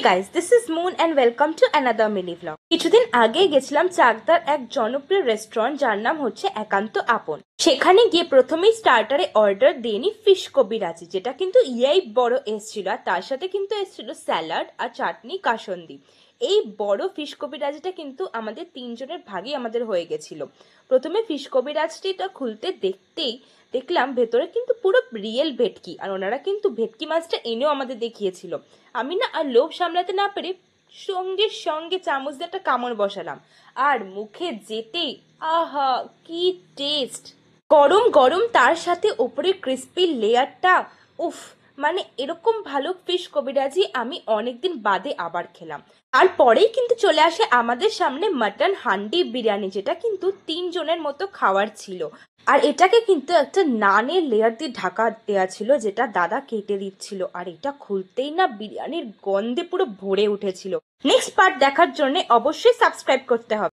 Guys, this is moon and welcome to another mini vlog. কিছুদিন আগে গেছিলাম চাকদার এক জনপ্রিয় রেস্টুরেন্ট যার নাম হচ্ছে একান্ত আপন। সেখানে গিয়ে প্রথমেই স্টার্টারে অর্ডার দিয়ে নি ফিশ কবিরাজি, যেটা কিন্তু বড় এসছিল, আর তার সাথে কিন্তু এসছিল স্যালাড আর চাটনি কাসন্দি। এই বড় ফিশ কবিরাজিটা কিন্তু আমাদের তিনজনের ভাগই আমাদের হয়ে গেছিল। প্রথমে ফিশ কবিরাজটিটা খুলতে দেখলাম ভেতরে কিন্তু পুরো রিয়েল ভেটকি, আর ওনারা কিন্তু ভেটকি মাছটা এনেও আমাদের দেখিয়েছিল। আমি না আর লোভ সামলাতে না পেরে সঙ্গে সঙ্গে চামচ দিয়ে একটা কামড় বসালাম, আর মুখে যেতেই আহা কি টেস্ট! গরম গরম, তার সাথে ওপরে ক্রিস্পি লেয়ারটা, উফ! মানে এরকম ভালো ফিশ কবিরাজি আমি অনেকদিন বাদে আবার খেলাম। তারপরেই কিন্তু চলে আসে আমাদের সামনে মাটন হান্ডি বিরিয়ানি, যেটা কিন্তু তিনজনের মতো খাওয়ার ছিল। আর এটাকে কিন্তু একটা নানের লেয়ার দিয়ে ঢাকা দেওয়া ছিল, যেটা দাদা কেটে দিচ্ছিল, আর এটা খুলতেই না বিরিয়ানির গন্ধে পুরো ভরে উঠেছিল। নেক্সট পার্ট দেখার জন্য অবশ্যই সাবস্ক্রাইব করতে হবে।